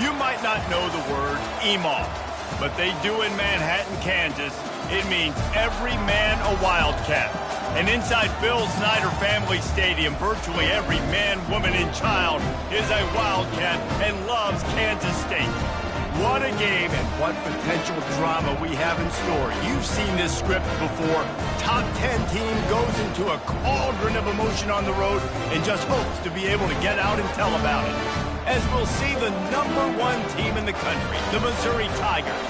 You might not know the word EMAW, but they do in Manhattan, Kansas. It means every man a Wildcat. And inside Bill Snyder Family Stadium, virtually every man, woman, and child is a Wildcat and loves Kansas State. What a game and what potential drama we have in store. You've seen this script before. Top 10 team goes into a cauldron of emotion on the road and just hopes to be able to get out and tell about it. As we'll see the #1 team in the country, the Missouri Tigers,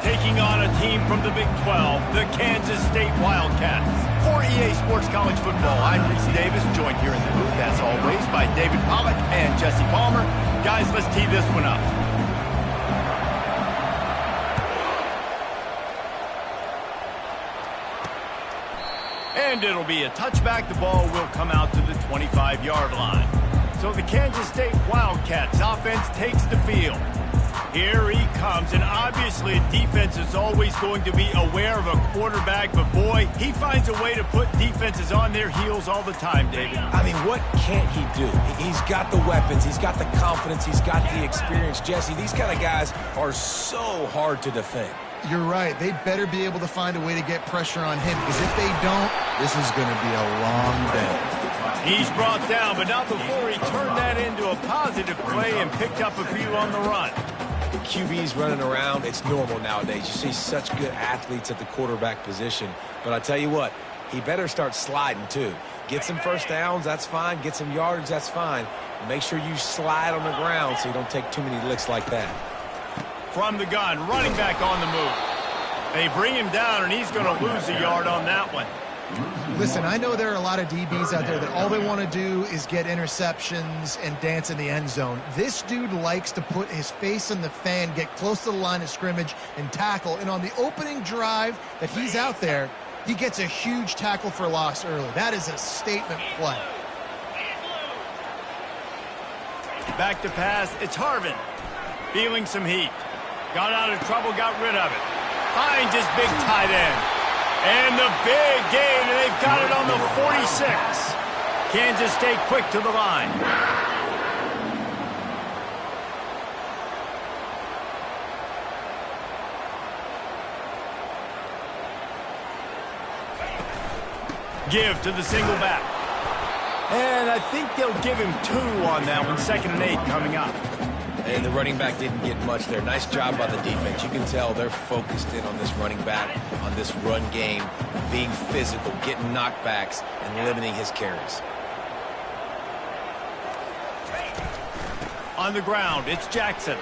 taking on a team from the Big 12, the Kansas State Wildcats. For EA Sports College Football, I'm Reese Davis, joined here in the booth, as always, by David Pollack and Jesse Palmer. Guys, let's tee this one up. And it'll be a touchback. The ball will come out to the 25-yard line. So the Kansas State Wildcats offense takes the field. Here he comes, and obviously defense is always going to be aware of a quarterback, but boy, he finds a way to put defenses on their heels all the time, David. I mean, what can't he do? He's got the weapons, he's got the confidence, he's got the experience. Jesse, these kind of guys are so hard to defend. You're right. They better be able to find a way to get pressure on him, because if they don't, this is going to be a long day. He's brought down, but not before he turned that into a positive play and picked up a few on the run. QB's running around. It's normal nowadays. You see such good athletes at the quarterback position. But I tell you what, he better start sliding too. Get some first downs, that's fine. Get some yards, that's fine. Make sure you slide on the ground so you don't take too many licks like that. From the gun, running back on the move. They bring him down, and he's going to lose a yard on that one. Listen, I know there are a lot of DBs out there that all they want to do is get interceptions and dance in the end zone. This dude likes to put his face in the fan, get close to the line of scrimmage, and tackle. And on the opening drive that he's out there, he gets a huge tackle for loss early. That is a statement play. Back to pass, it's Harvin. Feeling some heat. Got out of trouble, got rid of it. Finds his big tight end. And the big gain, and they've got it on the 46. Kansas State quick to the line. Give to the single back. And I think they'll give him 2 on that one. 2nd and 8 coming up. And the running back didn't get much there. Nice job by the defense. You can tell they're focused in on this running back, on this run game, being physical, getting knockbacks, and limiting his carries. On the ground, it's Jackson.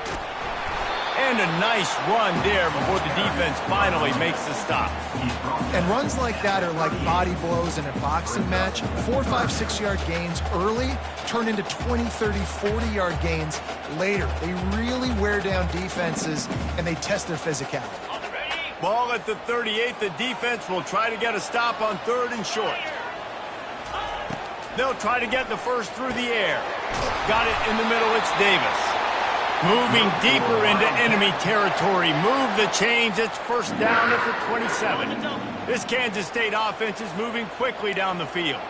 And a nice run there before the defense finally makes the stop. And runs like that are like body blows in a boxing match. 4, 5, 6-yard gains early turn into 20, 30, 40-yard gains later. They really wear down defenses, and they test their physicality. Ball at the 38. The defense will try to get a stop on 3rd and short. They'll try to get the first through the air. Got it in the middle. It's Davis. Moving deeper into enemy territory. Move the chains. It's first down at the 27. This Kansas State offense is moving quickly down the field.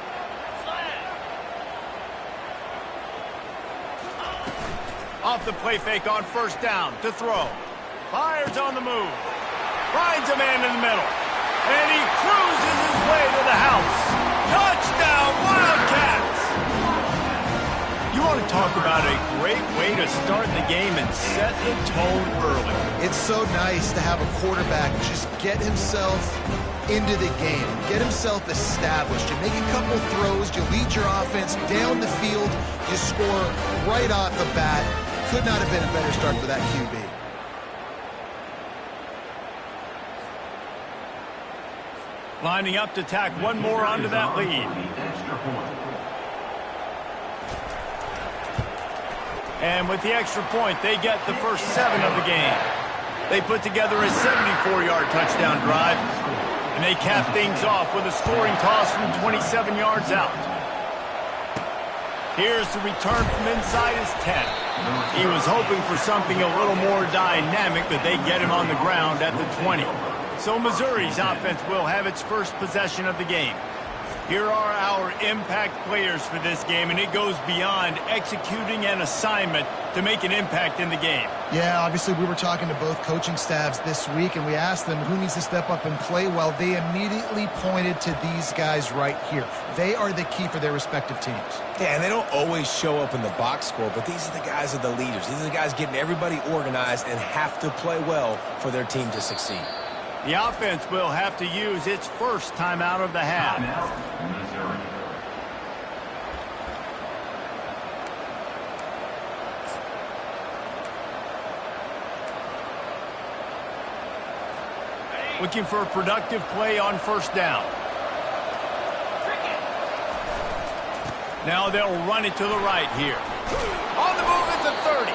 Off the play fake on first down to throw. Fires on the move. Finds a man in the middle. And he cruises his way to the house. Touchdown, Wildcats! You want to talk about a great way to start the game and set the tone early. It's so nice to have a quarterback just get himself into the game, get himself established. You make a couple throws, you lead your offense down the field, you score right off the bat. Could not have been a better start for that QB. Lining up to tack one more onto that lead. And with the extra point, they get the first 7 of the game. They put together a 74-yard touchdown drive, and they cap things off with a scoring toss from 27 yards out. Here's the return from inside his 10. He was hoping for something a little more dynamic, but they get him on the ground at the 20. So Missouri's offense will have its first possession of the game. Here are our impact players for this game, and it goes beyond executing an assignment to make an impact in the game. Yeah, obviously we were talking to both coaching staffs this week, and we asked them who needs to step up and play well. They immediately pointed to these guys right here. They are the key for their respective teams. Yeah, and they don't always show up in the box score, but these are the guys that are the leaders. These are the guys getting everybody organized and have to play well for their team to succeed. The offense will have to use its first timeout of the half. Looking for a productive play on first down. Now they'll run it to the right here. On the move at the 30.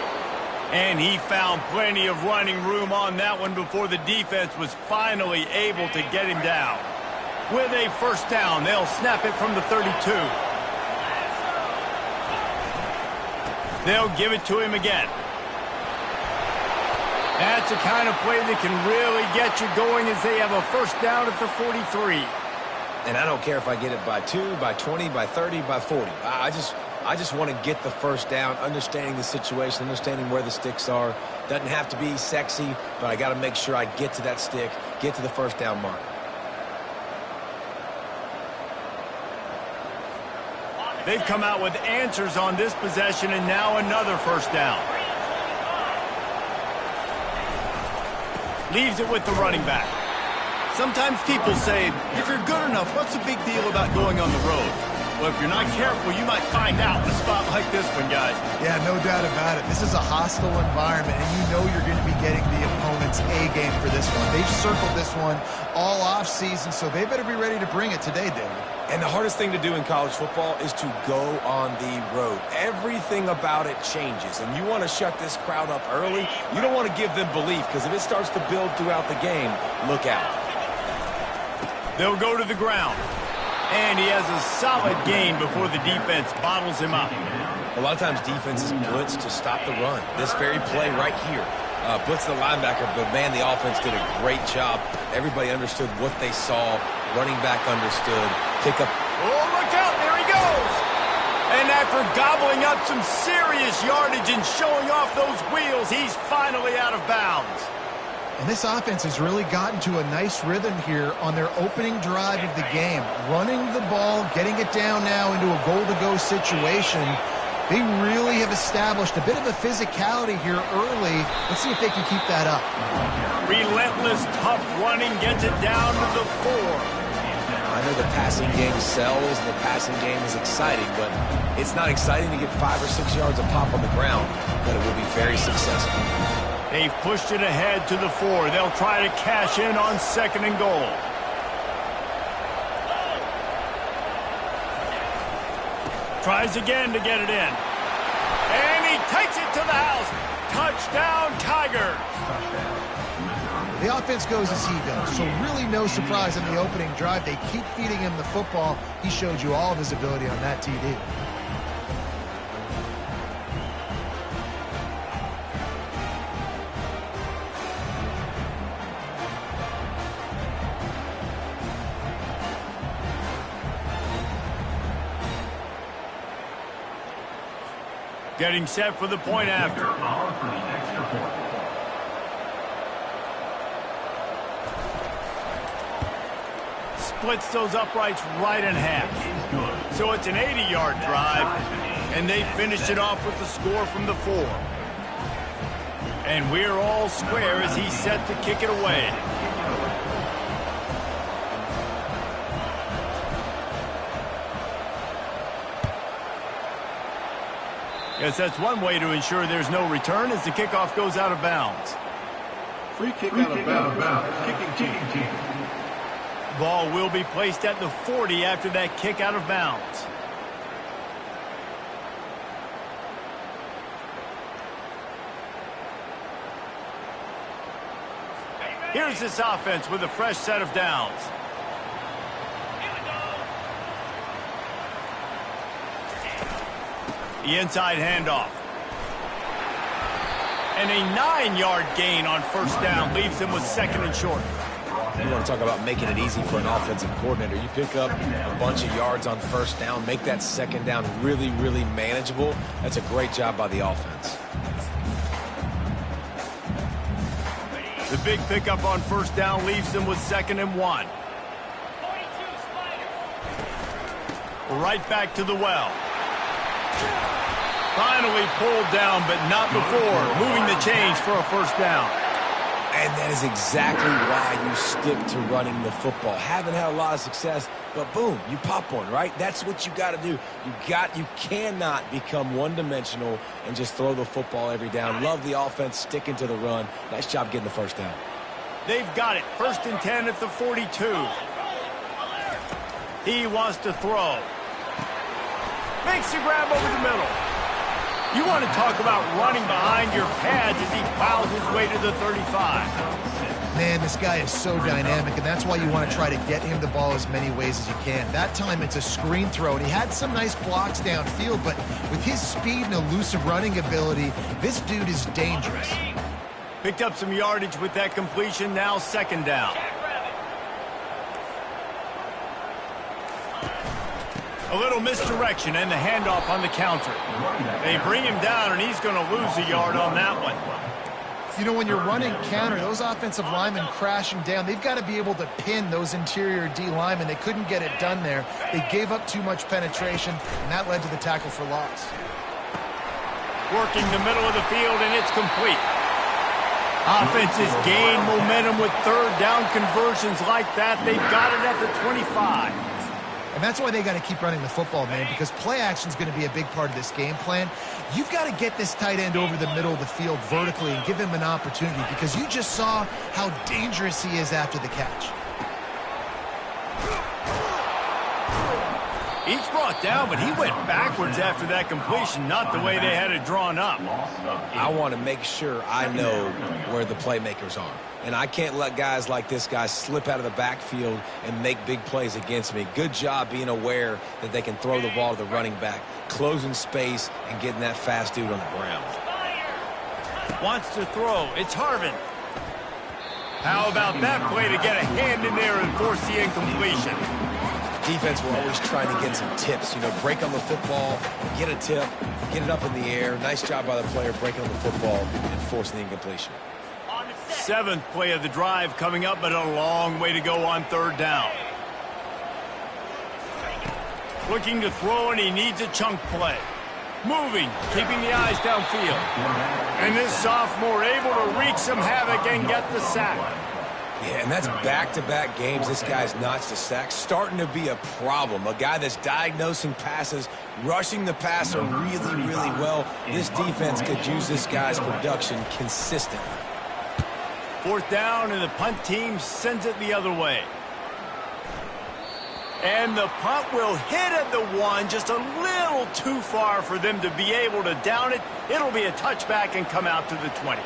And he found plenty of running room on that one before the defense was finally able to get him down. With a first down, they'll snap it from the 32. They'll give it to him again. That's the kind of play that can really get you going as they have a first down at the 43. And I don't care if I get it by 2, by 20, by 30, by 40. I just want to get the first down, understanding the situation, understanding where the sticks are. Doesn't have to be sexy, but I got to make sure I get to that stick, get to the first down mark. They've come out with answers on this possession, and now another first down. Leaves it with the running back. Sometimes people say, if you're good enough, what's the big deal about going on the road? Well, if you're not careful, you might find out in a spot like this one, guys. Yeah, no doubt about it. This is a hostile environment, and you know you're going to be getting the opponent's A game for this one. They've circled this one all off season, so they better be ready to bring it today, David. And the hardest thing to do in college football is to go on the road. Everything about it changes, and you want to shut this crowd up early. You don't want to give them belief, because if it starts to build throughout the game, look out. They'll go to the ground. And he has a solid gain before the defense bottles him up. A lot of times defenses blitz to stop the run. This very play right here blitz the linebacker, but man, the offense did a great job. Everybody understood what they saw. Running back understood. Pick up. Oh, look out. There he goes. And after gobbling up some serious yardage and showing off those wheels, he's finally out of bounds. And this offense has really gotten to a nice rhythm here on their opening drive of the game. Running the ball, getting it down now into a goal-to-go situation. They really have established a bit of a physicality here early. Let's see if they can keep that up. Relentless, tough running gets it down to the 4. I know the passing game sells, and the passing game is exciting, but it's not exciting to get 5 or 6 yards of pop on the ground, but it will be very successful. They've pushed it ahead to the 4. They'll try to cash in on 2nd and goal. Tries again to get it in. And he takes it to the house. Touchdown, Tigers. The offense goes as he does, so really no surprise in the opening drive. They keep feeding him the football. He showed you all of his ability on that TD. Getting set for the point after. Splits those uprights right in half. So it's an 80-yard drive, and they finished it off with the score from the 4. And we're all square as he's set to kick it away. Yes, that's one way to ensure there's no return as the kickoff goes out of bounds. Free kick out of bounds. Kicking team. Ball will be placed at the 40 after that kick out of bounds. Here's this offense with a fresh set of downs. The inside handoff. And a 9-yard gain on first down leaves him with 2nd and short. You want to talk about making it easy for an offensive coordinator. You pick up a bunch of yards on first down, make that second down really, really manageable. That's a great job by the offense. The big pickup on first down leaves them with 2nd and 1. Right back to the well. Finally pulled down, but not before moving the chains for a first down. And that is exactly why you stick to running the football. Haven't had a lot of success, but boom, you pop one, right? That's what you got to do. You cannot become one-dimensional and just throw the football every down. Love the offense sticking to the run. Nice job getting the first down. They've got it. 1st and 10 at the 42. He wants to throw. Makes the grab over the middle. You want to talk about running behind your pads as he plows his way to the 35. Man, this guy is so dynamic, and that's why you want to try to get him the ball as many ways as you can. That time it's a screen throw, and he had some nice blocks downfield, but with his speed and elusive running ability, this dude is dangerous. Picked up some yardage with that completion, now 2nd down. A little misdirection and the handoff on the counter. They bring him down, and he's going to lose a yard on that one. You know, when you're running counter, those offensive linemen crashing down, they've got to be able to pin those interior D linemen. They couldn't get it done there. They gave up too much penetration, and that led to the tackle for loss. Working the middle of the field, and it's complete. Offenses gain momentum with 3rd down conversions like that. They've got it at the 25. And that's why they got to keep running the football, man, because play action is going to be a big part of this game plan. You've got to get this tight end over the middle of the field vertically and give him an opportunity, because you just saw how dangerous he is after the catch. He's brought down, but he went backwards after that completion, not the way they had it drawn up. I want to make sure I know where the playmakers are. And I can't let guys like this guy slip out of the backfield and make big plays against me. Good job being aware that they can throw the ball to the running back, closing space and getting that fast dude on the ground. Wants to throw. It's Harvin. How about that play to get a hand in there and force the incompletion? Defense, we're always trying to get some tips. You know, break on the football, get a tip, get it up in the air. Nice job by the player breaking on the football and forcing the incompletion. 7th play of the drive coming up, but a long way to go on 3rd down. Looking to throw, and he needs a chunk play. Moving, keeping the eyes downfield. And this sophomore able to wreak some havoc and get the sack. Yeah, and that's back-to-back games. This guy's notched a sack, starting to be a problem. A guy that's diagnosing passes, rushing the passer really, really well. This defense could use this guy's production consistently. 4th down, and the punt team sends it the other way. And the punt will hit at the 1, just a little too far for them to be able to down it. It'll be a touchback and come out to the 20.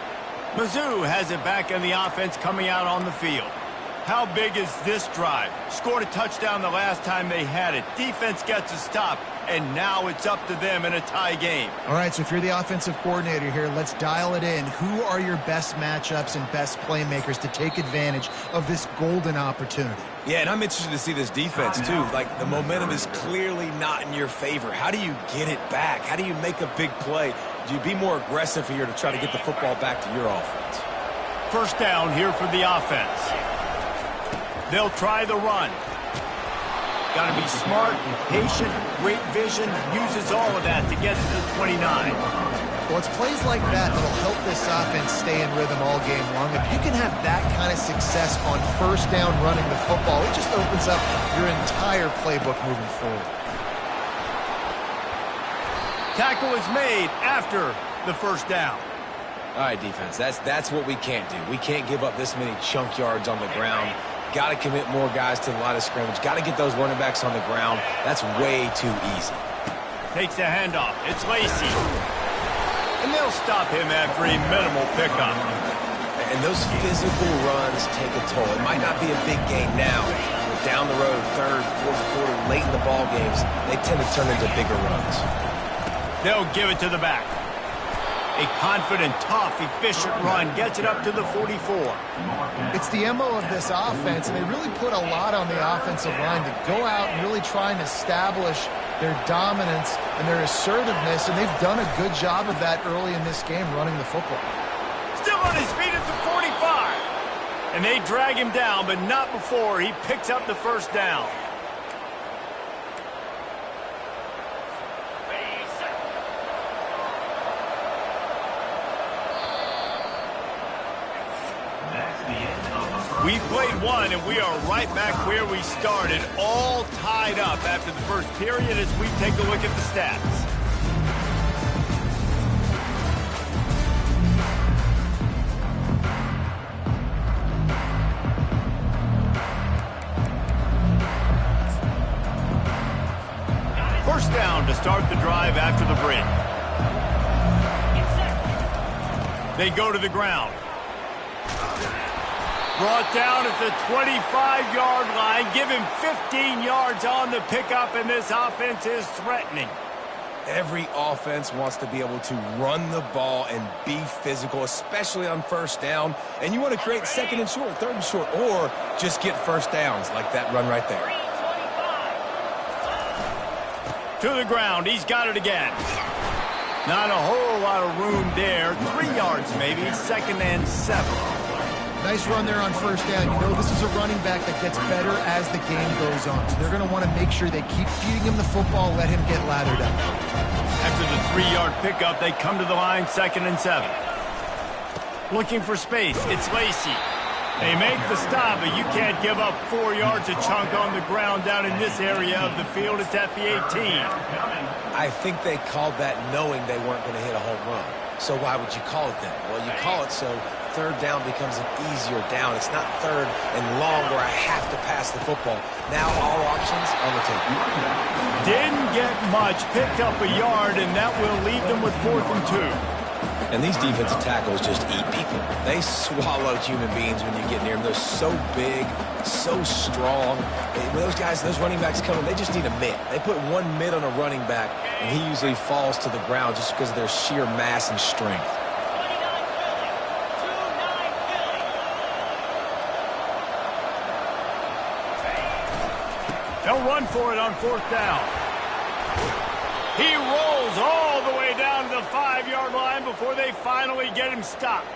Mizzou has it back in the offense coming out on the field. How big is this drive? Scored a touchdown the last time they had it. Defense gets a stop, and now it's up to them in a tie game. All right, so if you're the offensive coordinator here, let's dial it in. Who are your best matchups and best playmakers to take advantage of this golden opportunity? Yeah, and I'm interested to see this defense, too. Like, the momentum is clearly not in your favor. How do you get it back? How do you make a big play? Do you be more aggressive here to try to get the football back to your offense? 1st down here for the offense. They'll try the run. Got to be smart, patient, great vision, uses all of that to get to the 29. Well, it's plays like that that'll help this offense stay in rhythm all game long. If you can have that kind of success on 1st down running the football, it just opens up your entire playbook moving forward. Tackle is made after the 1st down. All right, defense, that's what we can't do. We can't give up this many chunk yards on the ground. Got to commit more guys to the line of scrimmage. Got to get those running backs on the ground. That's way too easy. Takes the handoff. It's Lacey. And they'll stop him after a minimal pickup. And those physical runs take a toll. It might not be a big gain now, but down the road, 3rd, 4th quarter, late in the ball games, they tend to turn into bigger runs. They'll give it to the back. A confident, tough, efficient run gets it up to the 44. It's the MO of this offense, and they really put a lot on the offensive line to go out and really try and establish their dominance and their assertiveness, and they've done a good job of that early in this game running the football. Still on his feet at the 45. And they drag him down, but not before he picks up the first down. We played one, and we are right back where we started, all tied up after the first period as we take a look at the stats. First down to start the drive after the break. They go to the ground. Brought down at the 25-yard line. Give him 15 yards on the pickup, and this offense is threatening. Every offense wants to be able to run the ball and be physical, especially on first down. And you want to create second and short, third and short, or just get first downs like that run right there. To the ground. He's got it again. Not a whole lot of room there. 3 yards maybe. 2nd and 7. Nice run there on first down. You know, this is a running back that gets better as the game goes on. So they're going to want to make sure they keep feeding him the football, let him get lathered up. After the 3-yard pickup, they come to the line, 2nd and 7. Looking for space. It's Lacy. They make the stop, but you can't give up 4 yards a chunk on the ground down in this area of the field. It's at the 18. I think they called that knowing they weren't going to hit a home run. So why would you call it that? Well, you call it so third down becomes an easier down. It's not third and long where I have to pass the football. Now all options on the table. Didn't get much. Picked up a yard, and that will leave them with 4th and 2. And these defensive tackles just eat people. They swallow human beings when you get near them. They're so big, so strong. When those guys, those running backs come in, they just need a mitt. They put one mitt on a running back, and he usually falls to the ground just because of their sheer mass and strength. They'll run for it on 4th down. He rolls all the way down to the 5-yard line before they finally get him stopped.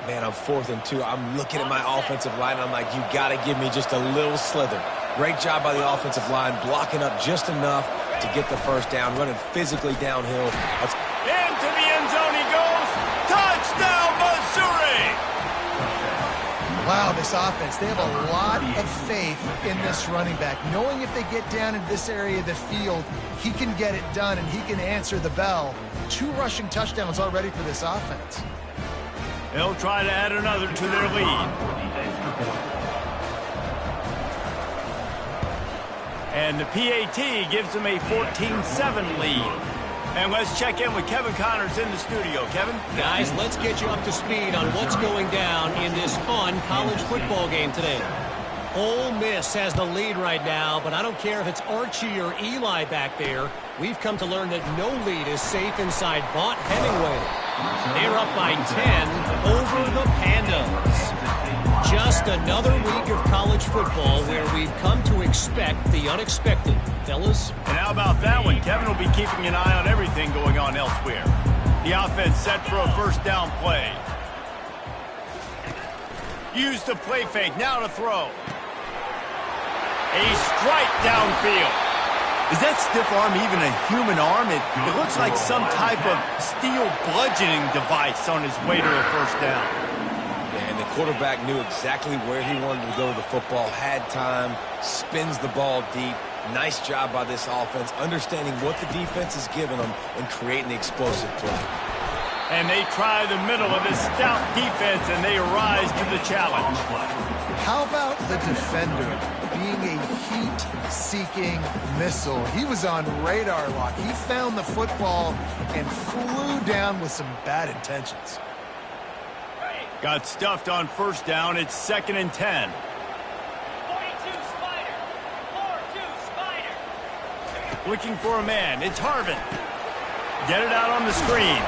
Man, I'm 4th and 2. I'm looking at my offensive line. I'm like, you got to give me just a little slither. Great job by the offensive line, blocking up just enough to get the first down, running physically downhill. Into the end zone he goes. Touchdown, Missouri! Wow, this offense, they have a lot of faith in this running back, knowing if they get down in this area of the field, he can get it done and he can answer the bell. 2 rushing touchdowns already for this offense. They'll try to add another to their lead. And the PAT gives them a 14-7 lead. And let's check in with Kevin Connors in the studio. Kevin? Guys, let's get you up to speed on what's going down in this fun college football game today. Ole Miss has the lead right now, but I don't care if it's Archie or Eli back there. We've come to learn that no lead is safe inside Vaught Hemingway. They're up by 10 over the Pandas. Just another week of college football where we've come to expect the unexpected. Fellas? And how about that one? Kevin will be keeping an eye on everything going on elsewhere. The offense set for a first down play. Use the play fake. Now to throw. A strike downfield. Is that stiff arm even a human arm? It looks like some type of steel bludgeoning device on his way to a first down. Yeah, and the quarterback knew exactly where he wanted to go with the football, had time, spins the ball deep. Nice job by this offense, understanding what the defense is giving them and creating the explosive play. And they try the middle of this stout defense, and they rise to the challenge. How about the defender being a heat-seeking missile? He was on radar lock. He found the football and flew down with some bad intentions. Got stuffed on first down. It's 2nd and 10. Looking for a man. It's Harvin. Get it out on the screen.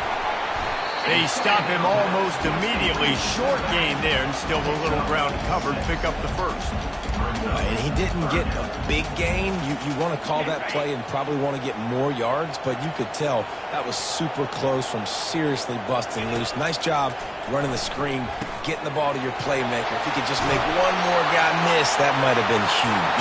They stop him almost immediately. Short gain there, and still a little ground covered. Pick up the first. And he didn't get a big gain. You want to call that play and probably want to get more yards, but you could tell that was super close from seriously busting loose. Nice job running the screen, getting the ball to your playmaker. If he could just make one more guy miss, that might have been huge.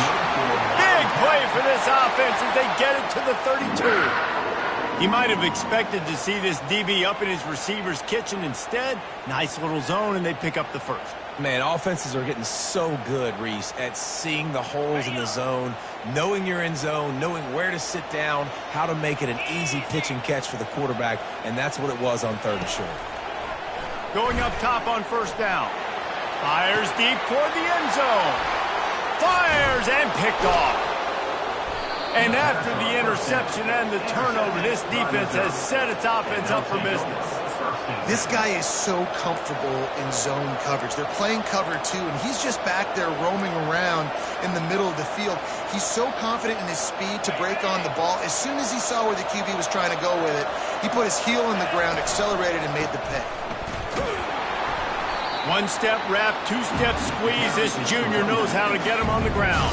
Big play for this offense as they get it to the 32. He might have expected to see this DB up in his receiver's kitchen. Instead, nice little zone, and they pick up the first. Man, offenses are getting so good, Reese, at seeing the holes in the zone, knowing you're in zone, knowing where to sit down, how to make it an easy pitch and catch for the quarterback, and that's what it was on 3rd and short. Going up top on 1st down. Fires deep toward the end zone. Fires and picked off. And after the interception and the turnover, this defense has set its offense up for business. This guy is so comfortable in zone coverage. They're playing cover 2, and he's just back there roaming around in the middle of the field. He's so confident in his speed to break on the ball. As soon as he saw where the QB was trying to go with it, he put his heel in the ground, accelerated, and made the pick. One-step wrap, two-step squeeze. This junior knows how to get him on the ground.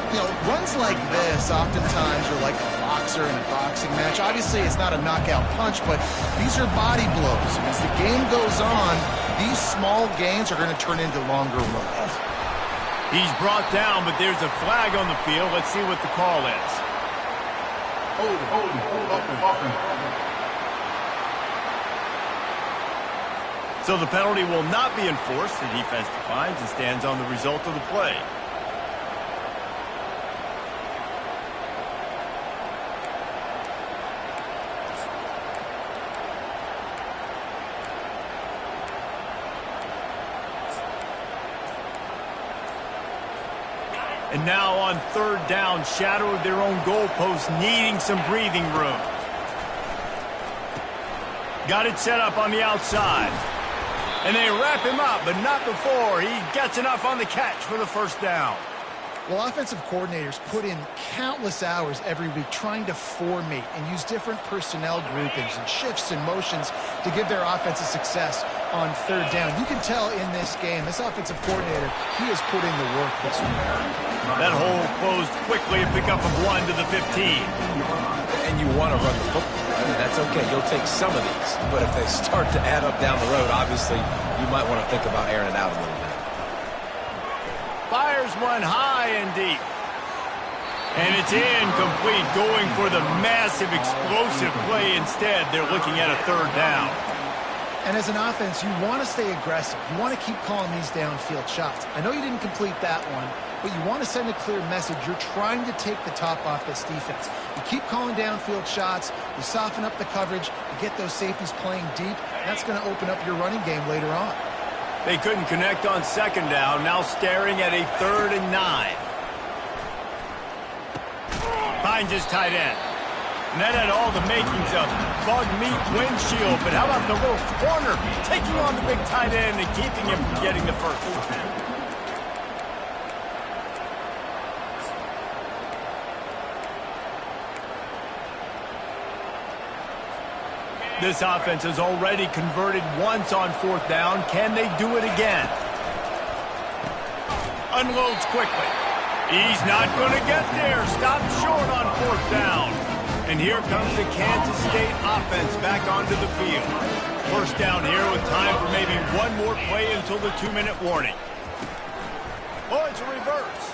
You know, runs like this oftentimes are like a boxer in a boxing match. Obviously, it's not a knockout punch, but these are body blows. And as the game goes on, these small gains are going to turn into longer runs. He's brought down, but there's a flag on the field. Let's see what the call is. So the penalty will not be enforced. The defense declines and stands on the result of the play. And now on 3rd down, shadow of their own goalpost, needing some breathing room. Got it set up on the outside. And they wrap him up, but not before he gets enough on the catch for the 1st down. Well, offensive coordinators put in countless hours every week trying to formate and use different personnel groupings and shifts and motions to give their offensive success on 3rd down. You can tell in this game, this offensive coordinator, he has put in the work this week. That hole closed quickly, a pickup of 1 to the 15. And you want to run the football. I mean, that's okay. You'll take some of these. But if they start to add up down the road, obviously, you might want to think about airing it out a little bit. Fires one high and deep. And it's incomplete, going for the massive explosive play instead. They're looking at a 3rd down. And as an offense, you want to stay aggressive. You want to keep calling these downfield shots. I know you didn't complete that one, but you want to send a clear message. You're trying to take the top off this defense. You keep calling downfield shots. You soften up the coverage. You get those safeties playing deep. That's going to open up your running game later on. They couldn't connect on 2nd down. Now staring at a 3rd and 9. Finds his tight end. And that had all the makings of bug meat windshield. But how about the little corner taking on the big tight end and keeping him from getting the first? This offense has already converted once on 4th down. Can they do it again? Unloads quickly. He's not going to get there. Stopped short on 4th down. And here comes the Kansas State offense back onto the field. 1st down here with time for maybe one more play until the 2-minute warning. Oh, it's a reverse.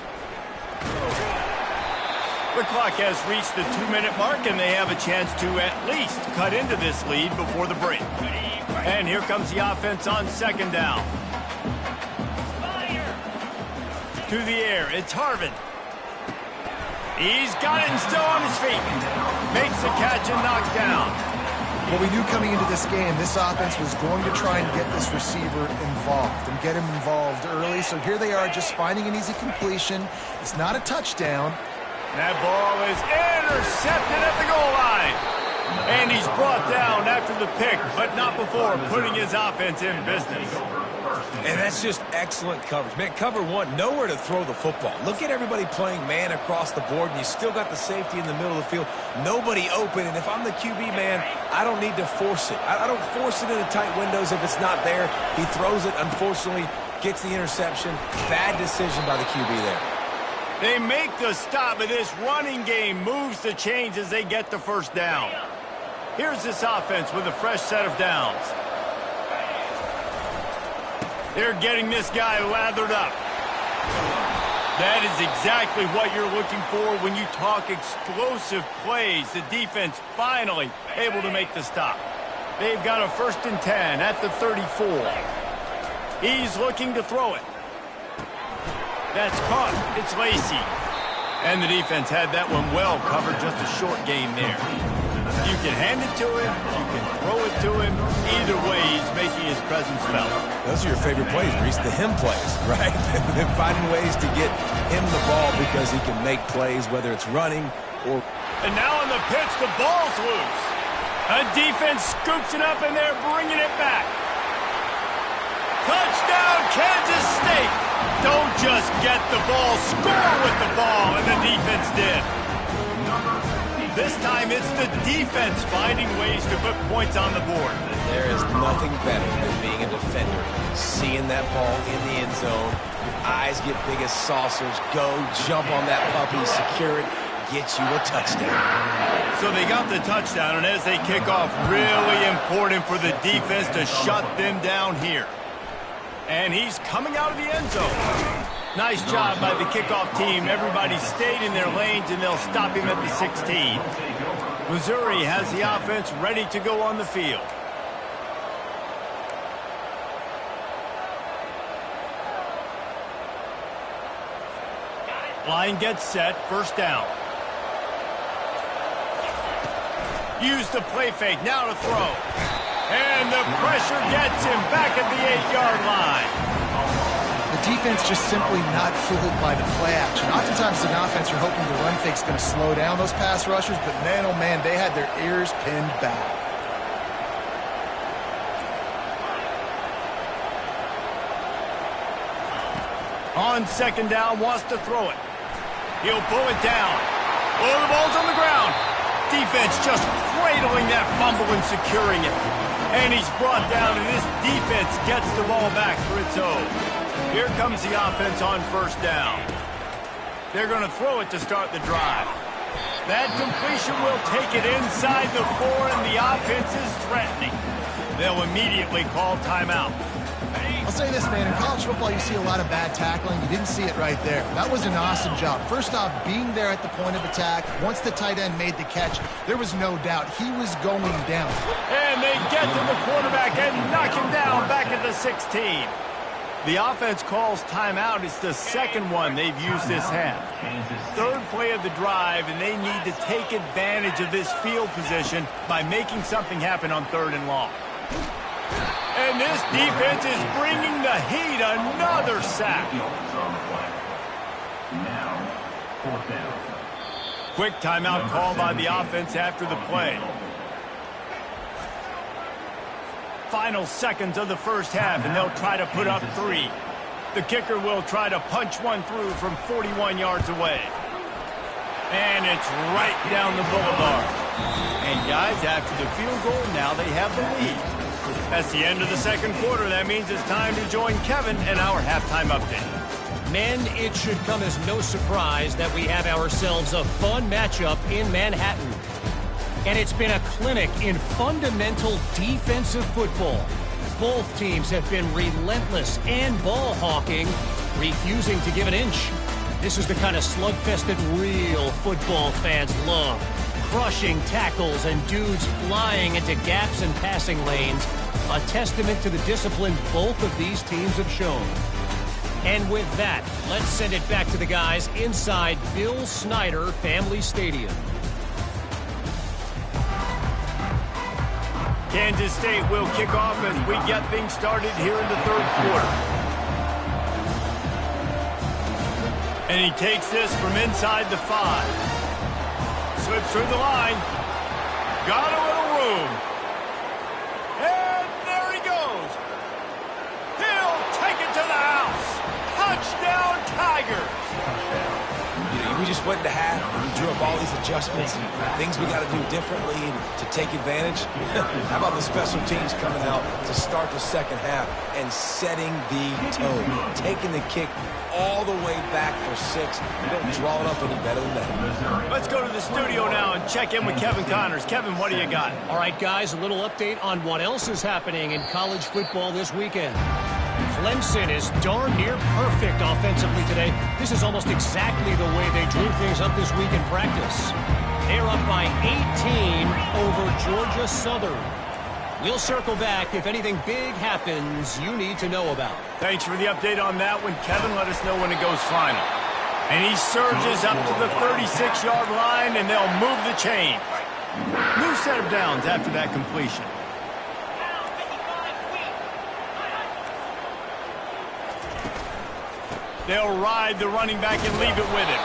The clock has reached the 2-minute mark, and they have a chance to at least cut into this lead before the break. And here comes the offense on 2nd down. To the air, it's Harvin. He's got it and still on his feet. Makes the catch and knocked down. Well, we knew coming into this game, this offense was going to try and get this receiver involved and get him involved early. So here they are just finding an easy completion. It's not a touchdown. That ball is intercepted at the goal line. And he's brought down after the pick, but not before putting his offense in business. And that's just excellent coverage. Man, cover one, nowhere to throw the football. Look at everybody playing man across the board, and you still got the safety in the middle of the field. Nobody open, and if I'm the QB, man, I don't need to force it. I don't force it into tight windows if it's not there. He throws it, unfortunately, gets the interception. Bad decision by the QB there. They make the stop, but this running game moves the chains as they get the first down. Here's this offense with a fresh set of downs. They're getting this guy lathered up. That is exactly what you're looking for when you talk explosive plays. The defense finally able to make the stop. They've got a 1st and 10 at the 34. He's looking to throw it. That's caught. It's Lacey. And the defense had that one well covered. Just a short gain there. You can hand it to him. You can throw it to him. Either way, he's making his presence felt. Those are your favorite plays, Reese, the him plays, right? They're finding ways to get him the ball because he can make plays, whether it's running or... And now on the pitch, the ball's loose. A defense scoops it up, and they're bringing it back. Touchdown, Kansas State. Don't just get the ball, score with the ball, and the defense did. This time it's the defense finding ways to put points on the board. There is nothing better than being a defender. Seeing that ball in the end zone, your eyes get big as saucers. Go, jump on that puppy, secure it, get you a touchdown. So they got the touchdown, and as they kick off, really important for the defense to shut them down here. And he's coming out of the end zone. Nice job by the kickoff team. Everybody stayed in their lanes, and they'll stop him at the 16. Missouri has the offense ready to go on the field. Line gets set, 1st down. Use the play fake, now to throw. And the pressure gets him back at the 8-yard line. The defense just simply not fooled by the play action. Oftentimes, as an offense, you're hoping the run fake's going to slow down those pass rushers, but man, oh man, they had their ears pinned back. On 2nd down, wants to throw it. He'll pull it down. Oh, the ball's on the ground. Defense just cradling that fumble and securing it. And he's brought down, and this defense gets the ball back for its own. Here comes the offense on 1st down. They're going to throw it to start the drive. That completion will take it inside the 4, and the offense is threatening. They'll immediately call timeout. I'll say this, man. In college football, you see a lot of bad tackling. You didn't see it right there. That was an awesome job. First off, being there at the point of attack. Once the tight end made the catch, there was no doubt he was going down. And they get to the quarterback and knock him down back at the 16. The offense calls timeout. It's the 2nd one they've used this half. 3rd play of the drive, and they need to take advantage of this field position by making something happen on 3rd and long. And this defense is bringing the heat. Another sack. Quick timeout call by the offense after the play. Final seconds of the 1st half, and they'll try to put up 3. The kicker will try to punch one through from 41 yards away. And it's right down the boulevard. And guys, after the field goal, now they have the lead. That's the end of the 2nd quarter. That means it's time to join Kevin in our halftime update. Men, it should come as no surprise that we have ourselves a fun matchup in Manhattan. And it's been a clinic in fundamental defensive football. Both teams have been relentless and ball hawking, refusing to give an inch. This is the kind of slugfest that real football fans love. Crushing tackles and dudes flying into gaps and passing lanes. A testament to the discipline both of these teams have shown. And with that, let's send it back to the guys inside Bill Snyder Family Stadium. Kansas State will kick off as we get things started here in the 3rd quarter. And he takes this from inside the 5. Slips through the line. Got a little room. And there he goes. He'll take it to the house. Touchdown, Tigers. We just went into half, drew up all these adjustments and things we got to do differently to take advantage. How about the special teams coming out to start the second half and setting the tone, taking the kick all the way back for 6. We don't draw it up any better than that. Let's go to the studio now and check in with Kevin Connors. Kevin, what do you got? All right, guys, a little update on what else is happening in college football this weekend. Clemson is darn near perfect offensively today. This is almost exactly the way they drew things up this week in practice. They're up by 18 over Georgia Southern. We'll circle back if anything big happens you need to know about. Thanks for the update on that one, Kevin. Let us know when it goes final. And he surges up to the 36-yard line, and they'll move the chain. New set of downs after that completion. They'll ride the running back and leave it with him.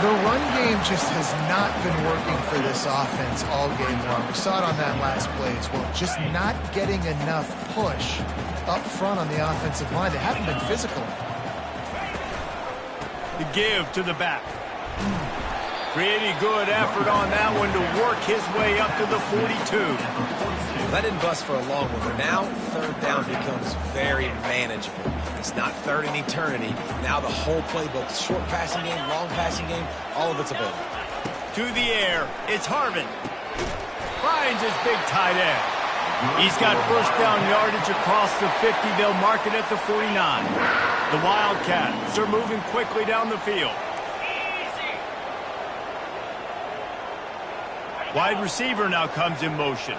The run game just has not been working for this offense all game long. We saw it on that last play as well. Just not getting enough push up front on the offensive line. They haven't been physical. The give to the back. Pretty good effort on that one to work his way up to the 42. That didn't bust for a long one, but now third down becomes very manageable. It's not third in eternity. Now the whole playbook, short passing game, long passing game, all of it's available. To the air, it's Harvin. Finds his big tight end. He's got first down yardage across the 50. They'll mark it at the 49. The Wildcats are moving quickly down the field. Wide receiver now comes in motion.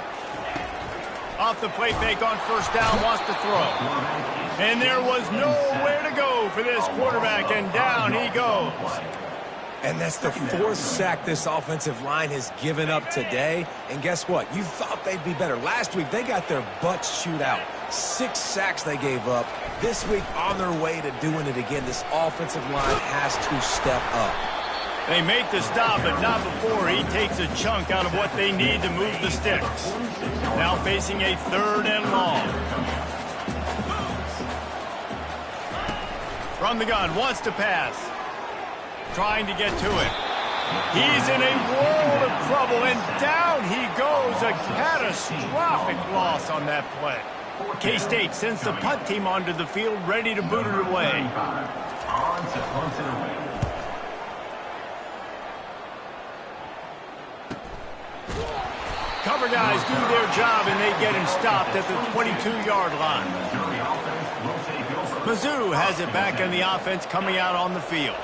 Off the play fake on first down, wants to throw. And there was nowhere to go for this quarterback, and down he goes. And that's the 4th sack this offensive line has given up today. And guess what? You thought they'd be better. Last week, they got their butts chewed out. 6 sacks they gave up. This week, on their way to doing it again, this offensive line has to step up. They make the stop, but not before he takes a chunk out of what they need to move the sticks. Now facing a 3rd and long. From the gun, wants to pass. Trying to get to it. He's in a world of trouble, and down he goes. A catastrophic loss on that play. K-State sends the punt team onto the field, ready to boot it away. Cover guys do their job, and they get him stopped at the 22-yard line. Mizzou has it back on the offense coming out on the field.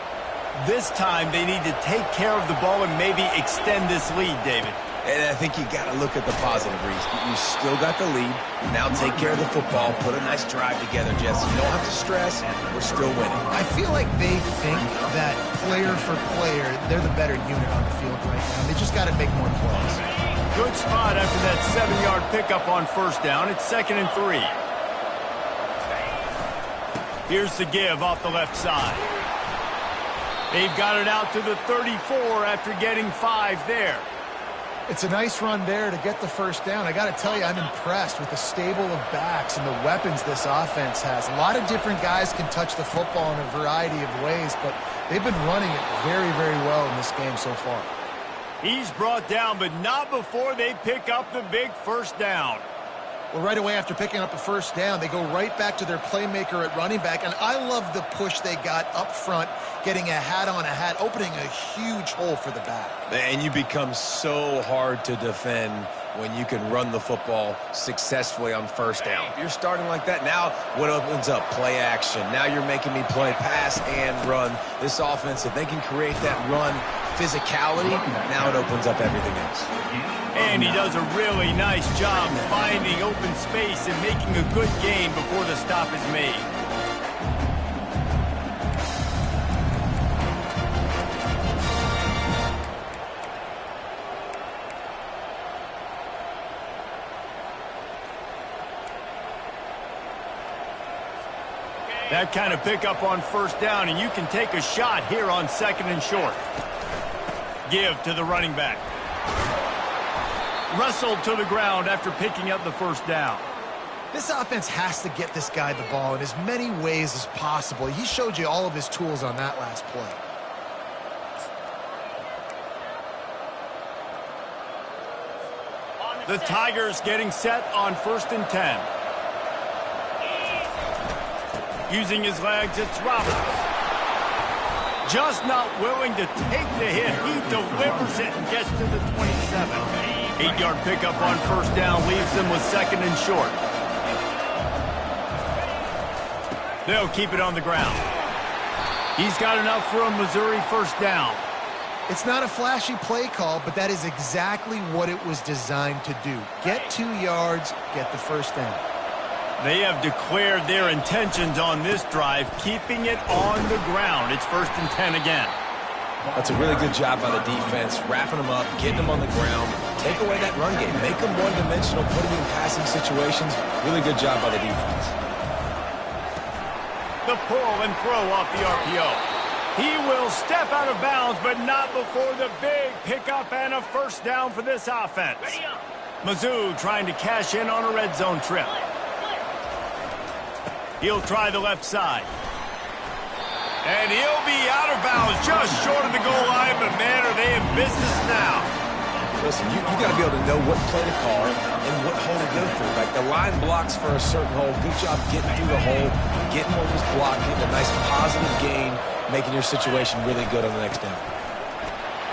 This time they need to take care of the ball and maybe extend this lead, David. And I think you got to look at the positive, Reese. You still got the lead. Now take care of the football. Put a nice drive together, Jesse. You don't have to stress. We're still winning. I feel like they think that player for player, they're the better unit on the field right now. They just got to make more plays. Good spot after that 7-yard pickup on first down. It's 2nd and 3. Here's the give off the left side. They've got it out to the 34 after getting 5 there. It's a nice run there to get the first down. I got to tell you, I'm impressed with the stable of backs and the weapons this offense has. A lot of different guys can touch the football in a variety of ways, but they've been running it very, very well in this game so far. He's brought down, but not before they pick up the big first down. Well, right away after picking up a first down, they go right back to their playmaker at running back. And I love the push they got up front, getting a hat on a hat, opening a huge hole for the back. And you become so hard to defend when you can run the football successfully on first down. If you're starting like that, now what opens up? Play action. Now you're making me play pass and run. This offense, if they can create that run physicality, now it opens up everything else. And he does a really nice job finding open space and making a good gain before the stop is made. That kind of pickup on first down, and you can take a shot here on 2nd and short. Give to the running back. wrestled to the ground after picking up the first down. This offense has to get this guy the ball in as many ways as possible. He showed you all of his tools on that last play. The Tigers getting set on 1st and 10. Using his legs, it's Roberts. Just not willing to take the hit. He delivers it and gets to the 27. 8-yard pickup on 1st down leaves them with 2nd and short. They'll keep it on the ground. He's got enough for a Missouri 1st down. It's not a flashy play call, but that is exactly what it was designed to do. Get 2 yards, get the 1st down. They have declared their intentions on this drive, keeping it on the ground. It's 1st and 10 again. That's a really good job by the defense, wrapping them up, getting them on the ground. Take away that run game. Make them one-dimensional, put them in passing situations. Really good job by the defense. The pull and throw off the RPO. He will step out of bounds, but not before the big pickup and a 1st down for this offense. Mizzou trying to cash in on a red zone trip. He'll try the left side. And he'll be out of bounds just short of the goal line, but man, are they in business now. Listen, you got to be able to know what play to call and what hole to go through. Like the line blocks for a certain hole. Good job getting through the hole, getting what was blocked, getting a nice positive gain, making your situation really good on the next down.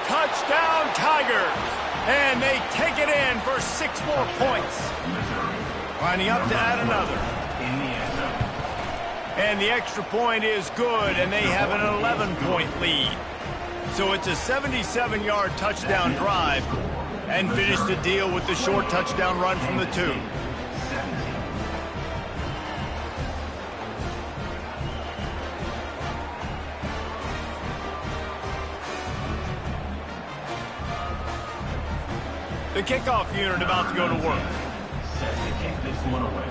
Touchdown, Tigers! And they take it in for 6 more points. Lining up to add another. And the extra point is good, and they have an 11-point lead. So it's a 77-yard touchdown drive, and finish the deal with the short touchdown run from the 2. The kickoff unit about to go to work. Set to kick this one away.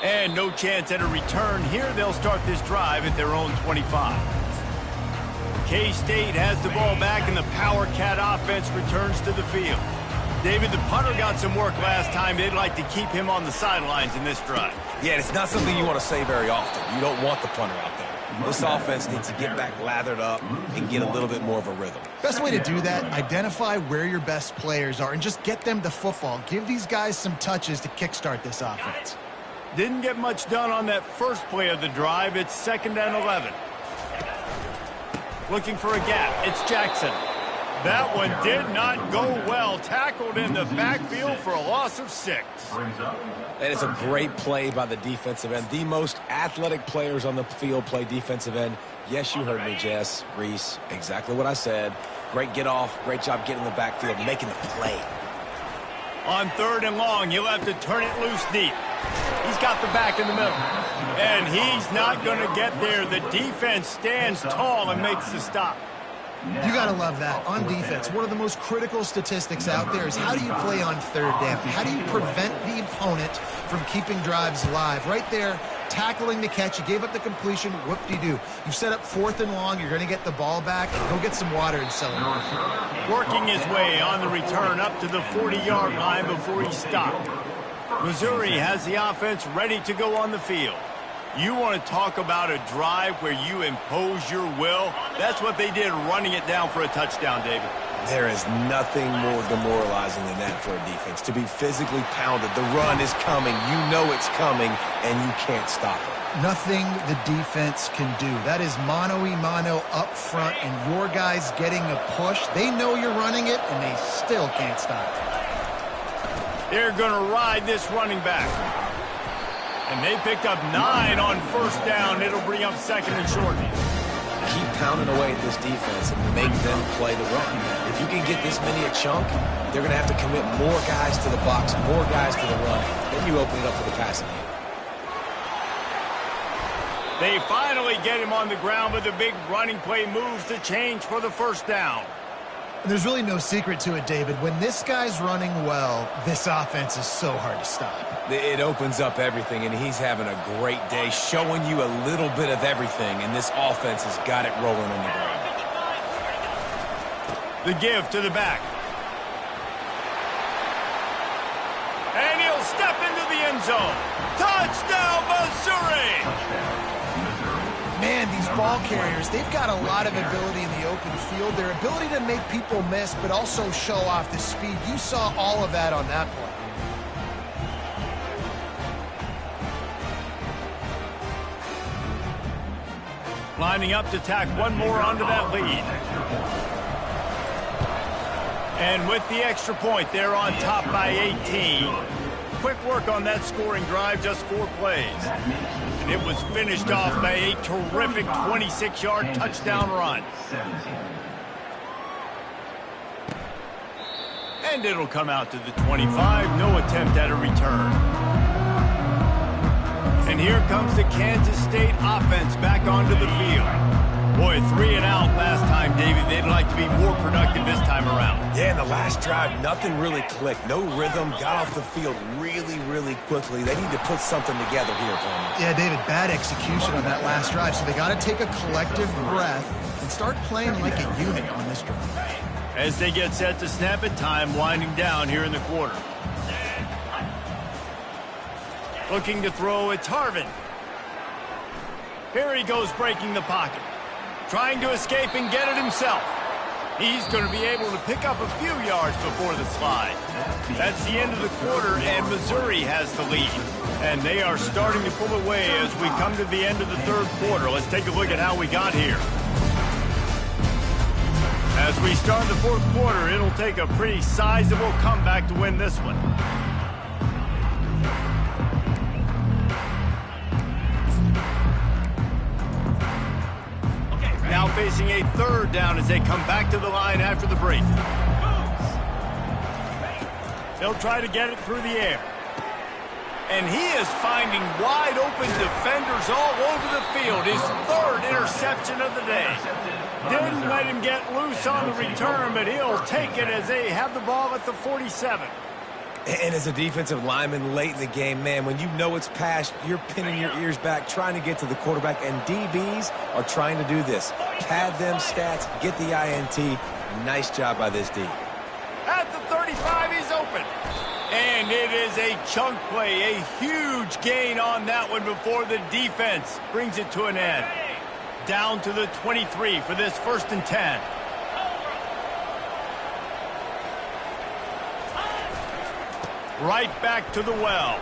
And no chance at a return here. They'll start this drive at their own 25. K-State has the ball back, and the Power Cat offense returns to the field. David, the punter got some work last time. They'd like to keep him on the sidelines in this drive. Yeah, it's not something you want to say very often. You don't want the punter out there. This offense needs to get back lathered up and get a little bit more of a rhythm. Best way to do that, identify where your best players are and just get them the football. Give these guys some touches to kickstart this offense. Didn't get much done on that first play of the drive. It's 2nd and 11. Looking for a gap. It's Jackson. That one did not go well. Tackled in the backfield for a loss of 6. And it's a great play by the defensive end. The most athletic players on the field play defensive end. Yes, you heard me, Jess, Reese. Exactly what I said. Great get off. Great job getting in the backfield, making the play. On 3rd and long, you'll have to turn it loose deep. He's got the back in the middle. And he's not going to get there. The defense stands tall and makes the stop. You got to love that. On defense, one of the most critical statistics out there is how do you play on 3rd down? How do you prevent the opponent from keeping drives alive? Right there, tackling the catch. You gave up the completion. Whoop-de-doo. You've set up 4th and long. You're going to get the ball back. Go get some water and celebrate. Working his way on the return up to the 40-yard line before he stopped. Missouri has the offense ready to go on the field. You want to talk about a drive where you impose your will? That's what they did, running it down for a touchdown, David. There is nothing more demoralizing than that for a defense. To be physically pounded. The run is coming. You know it's coming, and you can't stop it. Nothing the defense can do. That is mano-a-mano up front, and your guys getting a push. They know you're running it, and they still can't stop it. They're going to ride this running back. And they picked up 9 on 1st down. It'll bring up 2nd and short. Keep pounding away at this defense and make them play the run. If you can get this many a chunk, they're going to have to commit more guys to the box, more guys to the run. Then you open it up for the passing game. They finally get him on the ground, but the big running play moves the change for the 1st down. There's really no secret to it, David. When this guy's running well, this offense is so hard to stop. It opens up everything, and he's having a great day, showing you a little bit of everything, and this offense has got it rolling on the ground. The give to the back. And he'll step into the end zone. Touchdown, Missouri! Man, these ball carriers, they've got a lot of ability in the open field. Their ability to make people miss, but also show off the speed. You saw all of that on that play. Lining up to tack one more onto that lead. And with the extra point, they're on top by 18. Quick work on that scoring drive, just 4 plays. And it was finished off by a terrific 26-yard touchdown run. And it'll come out to the 25, no attempt at a return. And here comes the Kansas State offense back onto the field. Boy, 3 and out last time, David. They'd like to be more productive this time around. Yeah, in the last drive, nothing really clicked. No rhythm, got off the field really, really quickly. They need to put something together here, Palmer. Yeah, David, bad execution on that last drive, so they got to take a collective breath and start playing like a unit on this drive. As they get set to snap it, time winding down here in the quarter. Looking to throw, it's Harvin. Here he goes breaking the pocket. Trying to escape and get it himself. He's going to be able to pick up a few yards before the slide. That's the end of the quarter, and Missouri has the lead. And they are starting to pull away as we come to the end of the third quarter. Let's take a look at how we got here. As we start the fourth quarter, it'll take a pretty sizable comeback to win this one. Now facing a third down as they come back to the line after the break. They'll try to get it through the air. And he is finding wide open defenders all over the field. His third interception of the day. Didn't let him get loose on the return, but he'll take it as they have the ball at the 47. And as a defensive lineman late in the game, man, when you know it's past, you're pinning your ears back, trying to get to the quarterback, and DBs are trying to do this. Pad them stats, get the INT. Nice job by this D. At the 35, he's open. And it is a chunk play, a huge gain on that one before the defense brings it to an end. Down to the 23 for this 1st and 10. Right back to the well.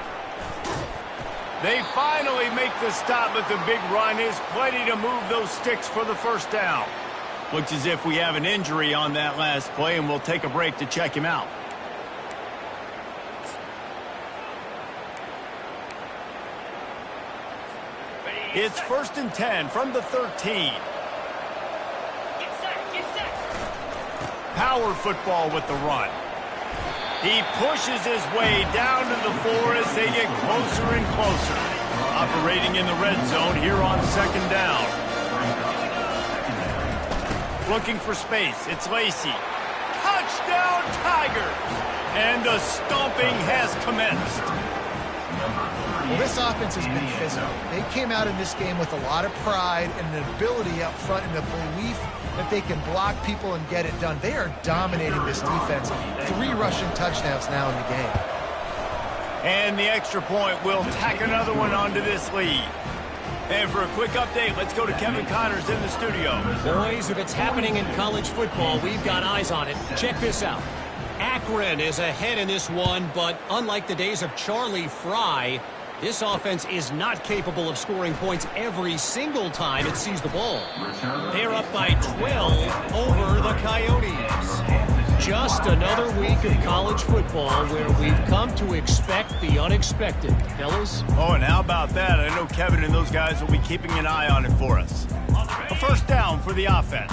They finally make the stop, but the big run is plenty to move those sticks for the first down. Looks as if we have an injury on that last play, and we'll take a break to check him out. It's 1st and 10 from the 13. Power football with the run. He pushes his way down to the 4 as they get closer and closer. Operating in the red zone here on 2nd down. Looking for space. It's Lacey. Touchdown, Tiger! And the stomping has commenced. Well, this offense has been physical. They came out in this game with a lot of pride and an ability up front and a belief that they can block people and get it done. They are dominating this defense. 3 rushing touchdowns now in the game. And the extra point will tack another one onto this lead. And for a quick update, let's go to Kevin Connors in the studio. Boys, if it's happening in college football, we've got eyes on it. Check this out. Akron is ahead in this one, but unlike the days of Charlie Fry, this offense is not capable of scoring points every single time it sees the ball. They're up by 12 over the Coyotes. Just another week of college football where we've come to expect the unexpected, fellas. Oh, and how about that? I know Kevin and those guys will be keeping an eye on it for us. A 1st down for the offense.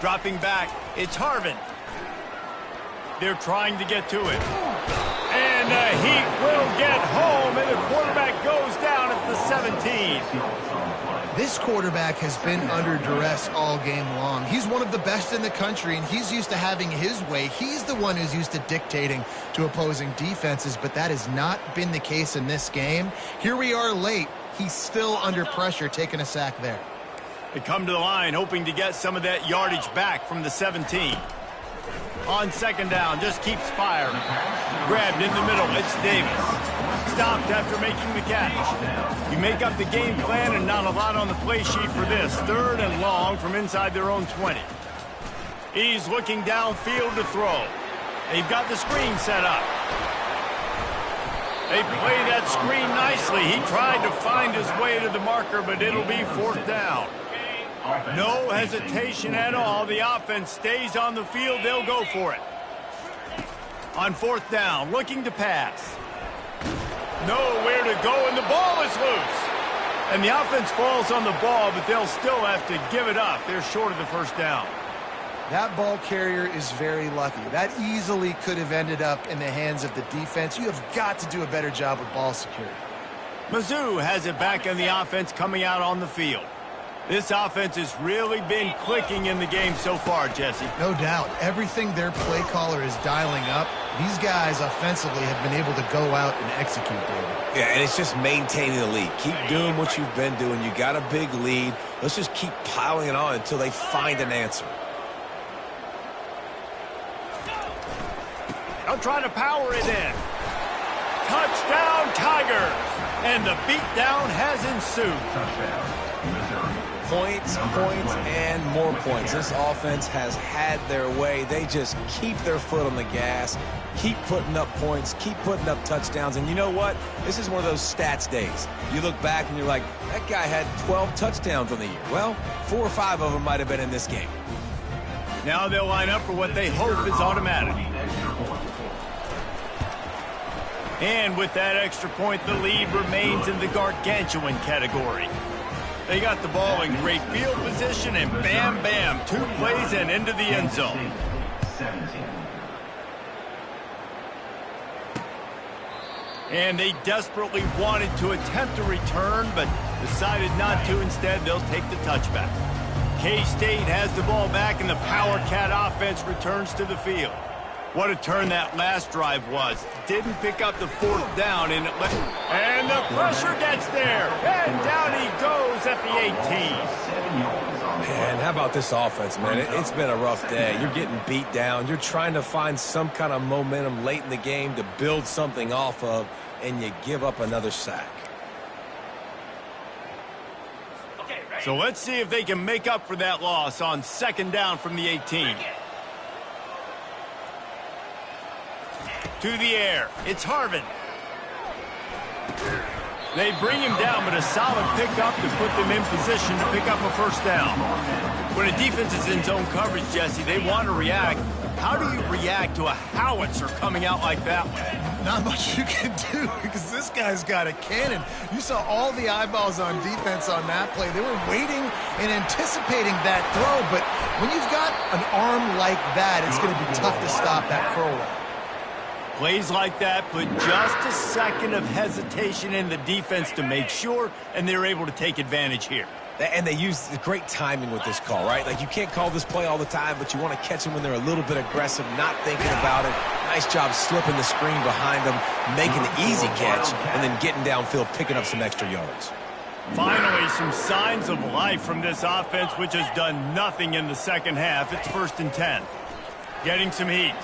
Dropping back, it's Harvin. They're trying to get to it. And the Heat will get home, and the quarterback goes down at the 17. This quarterback has been under duress all game long. He's one of the best in the country, and he's used to having his way. He's the one who's used to dictating to opposing defenses, but that has not been the case in this game. Here we are late. He's still under pressure, taking a sack there. They come to the line hoping to get some of that yardage back from the 17. On second down, just keeps firing. Grabbed in the middle, it's Davis. Stopped after making the catch. You make up the game plan and not a lot on the play sheet for this. 3rd and long from inside their own 20. He's looking downfield to throw. They've got the screen set up. They play that screen nicely. He tried to find his way to the marker, but it'll be 4th down. No hesitation at all. The offense stays on the field. They'll go for it. On 4th down, looking to pass. Nowhere to go, and the ball is loose. And the offense falls on the ball, but they'll still have to give it up. They're short of the 1st down. That ball carrier is very lucky. That easily could have ended up in the hands of the defense. You have got to do a better job with ball security. Mizzou has it back on the offense coming out on the field. This offense has really been clicking in the game so far, Jesse. No doubt. Everything their play caller is dialing up, these guys offensively have been able to go out and execute, David. Yeah, and it's just maintaining the lead. Keep doing what you've been doing. You got a big lead. Let's just keep piling it on until they find an answer. They'll try to power it in. Touchdown, Tigers! And the beatdown has ensued. Points, and more points. This offense has had their way. They just keep their foot on the gas, keep putting up points, keep putting up touchdowns. And you know what? This is one of those stats days. You look back and you're like, that guy had 12 touchdowns on the year. Well, 4 or 5 of them might have been in this game. Now they'll line up for what they hope is automatic. And with that extra point, the lead remains in the gargantuan category. They got the ball in great field position, and bam, bam, 2 plays and into the end zone. And they desperately wanted to attempt a return, but decided not to. Instead, they'll take the touchback. K-State has the ball back, and the Power Cat offense returns to the field. What a turn that last drive was. Didn't pick up the 4th down, and the pressure gets there. And down he goes at the 18. Man, how about this offense, man? It's been a rough day. You're getting beat down. You're trying to find some kind of momentum late in the game to build something off of, and you give up another sack. So let's see if they can make up for that loss on 2nd down from the 18. To the air, it's Harvin. They bring him down, but a solid pickup to put them in position to pick up a 1st down. When a defense is in zone coverage, Jesse, they want to react. How do you react to a howitzer coming out like that one? Not much you can do because this guy's got a cannon. You saw all the eyeballs on defense on that play. They were waiting and anticipating that throw, but when you've got an arm like that, it's going to be tough to stop that curl route. Plays like that put just a second of hesitation in the defense to make sure, and they're able to take advantage here. And they use the great timing with this call, right? Like, you can't call this play all the time, but you want to catch them when they're a little bit aggressive, not thinking about it. Nice job slipping the screen behind them, making the easy catch, and then getting downfield, picking up some extra yards. Finally, some signs of life from this offense, which has done nothing in the 2nd half. It's 1st and 10. Getting some heat.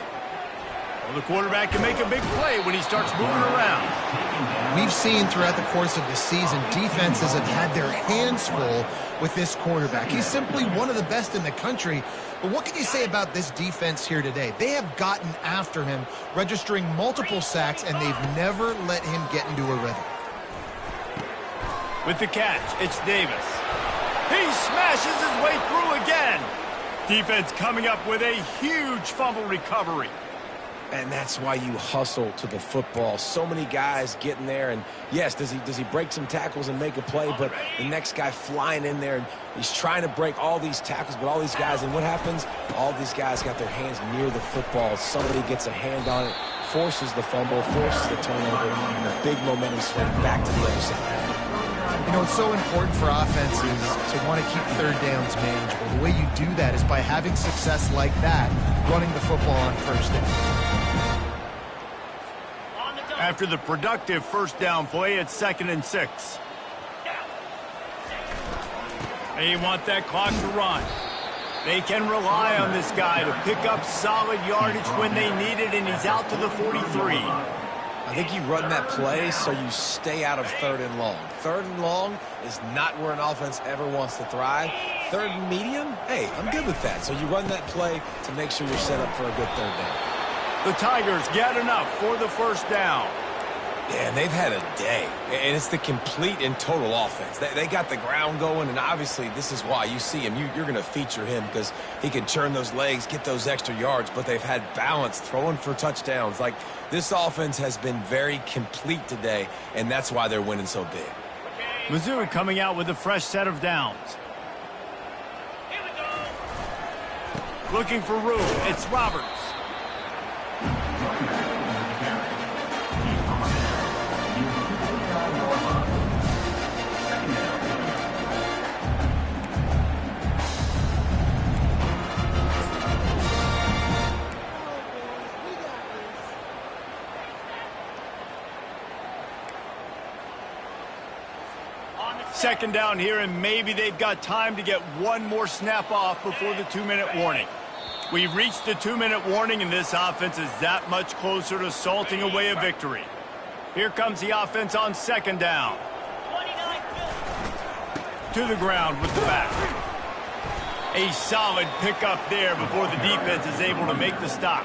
Well, the quarterback can make a big play when he starts moving around. We've seen throughout the course of the season, defenses have had their hands full with this quarterback. He's simply one of the best in the country. But what can you say about this defense here today? They have gotten after him, registering multiple sacks, and they've never let him get into a rhythm. With the catch, it's Davis. He smashes his way through again. Defense coming up with a huge fumble recovery. And that's why you hustle to the football. So many guys getting there, and yes, does he break some tackles and make a play, but the next guy flying in there, and he's trying to break all these tackles, but all these guys, and what happens? All these guys got their hands near the football. Somebody gets a hand on it, forces the fumble, forces the turnover, and a big momentum swing back to the other side. You know, it's so important for offenses to want to keep third downs manageable. The way you do that is by having success like that, running the football on first down. After the productive first down play, it's 2nd and 6. They want that clock to run. They can rely on this guy to pick up solid yardage when they need it, and he's out to the 43. I think you run that play so you stay out of 3rd and long. 3rd and long is not where an offense ever wants to thrive. 3rd and medium, hey, I'm good with that. So you run that play to make sure you're set up for a good 3rd down. The Tigers get enough for the first down. Yeah, and they've had a day, and it's the complete and total offense. They got the ground going, and obviously this is why you see him. You're going to feature him because he can churn those legs, get those extra yards, but they've had balance, throwing for touchdowns. Like, this offense has been very complete today, and that's why they're winning so big. Mizzou coming out with a fresh set of downs. Looking for room, it's Roberts. Second down here, and maybe they've got time to get one more snap off before the 2-minute warning. We've reached the 2-minute warning, and this offense is that much closer to salting away a victory. Here comes the offense on 2nd down. To the ground with the back. A solid pickup there before the defense is able to make the stop.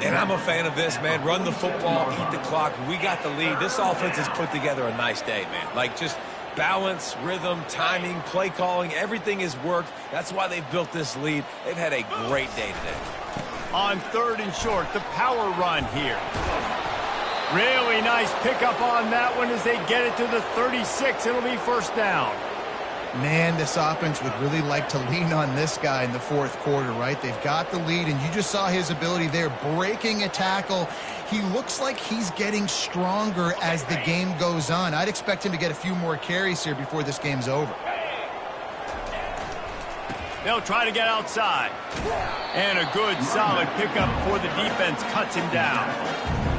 And I'm a fan of this, man. Run the football, eat the clock. We got the lead. This offense has put together a nice day, man. Like, just balance, rhythm, timing, play calling, everything has worked. That's why they've built this lead. They've had a great day today. On 3rd and short, the power run here. Really nice pickup on that one as they get it to the 36. It'll be first down. Man, this offense would really like to lean on this guy in the 4th quarter, right? They've got the lead, and you just saw his ability there, breaking a tackle. He looks like he's getting stronger as the game goes on. I'd expect him to get a few more carries here before this game's over. They'll try to get outside. And a good, solid pickup before the defense cuts him down.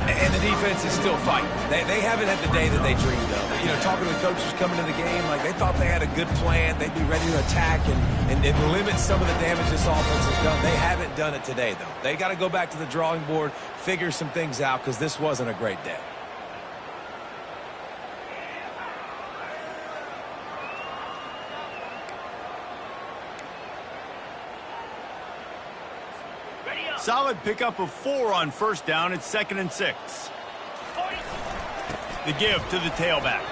And the defense is still fighting. They haven't had the day that they dreamed of. You know, talking to the coaches coming to the game, like, they thought they had a good plan. They'd be ready to attack and limit some of the damage this offense has done. They haven't done it today, though. They got to go back to the drawing board, figure some things out, because this wasn't a great day. Solid pickup of 4 on first down. It's 2nd and 6. The give to the tailback.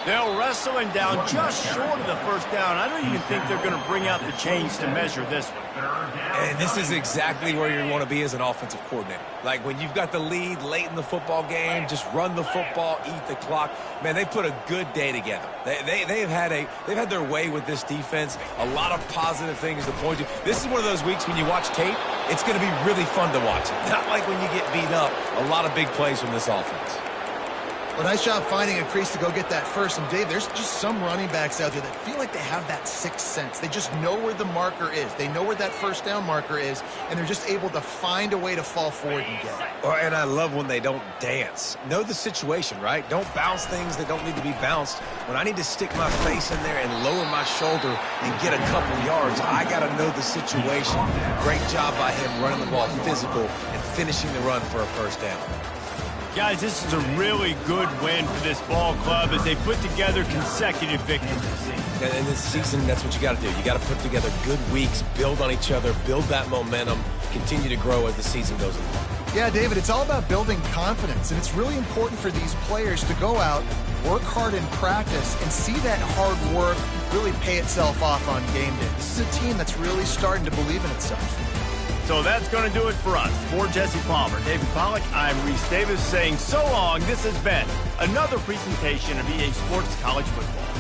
They'll wrestle him down just short of the first down. I don't even think they're going to bring out the chains to measure this one. And this is exactly where you want to be as an offensive coordinator. Like, when you've got the lead late in the football game, just run the football, eat the clock. Man, they put a good day together. They've had their way with this defense. A lot of positive things to point to. This is one of those weeks when you watch tape, it's going to be really fun to watch it. Not like when you get beat up. A lot of big plays from this offense. Well, nice job finding a crease to go get that first. And, Dave, there's just some running backs out there that feel like they have that sixth sense. They just know where the marker is. They know where that first down marker is, and they're just able to find a way to fall forward and get it. Oh, and I love when they don't dance. Know the situation, right? Don't bounce things that don't need to be bounced. When I need to stick my face in there and lower my shoulder and get a couple yards, I got to know the situation. Great job by him running the ball physical and finishing the run for a first down. Guys, this is a really good win for this ball club as they put together consecutive victories. And in this season, that's what you got to do. You got to put together good weeks, build on each other, build that momentum, continue to grow as the season goes along. Yeah, David, it's all about building confidence, and it's really important for these players to go out, work hard in practice, and see that hard work really pay itself off on game day. This is a team that's really starting to believe in itself. So that's going to do it for us. For Jesse Palmer, David Pollack, I'm Reese Davis saying so long. This has been another presentation of EA Sports College Football.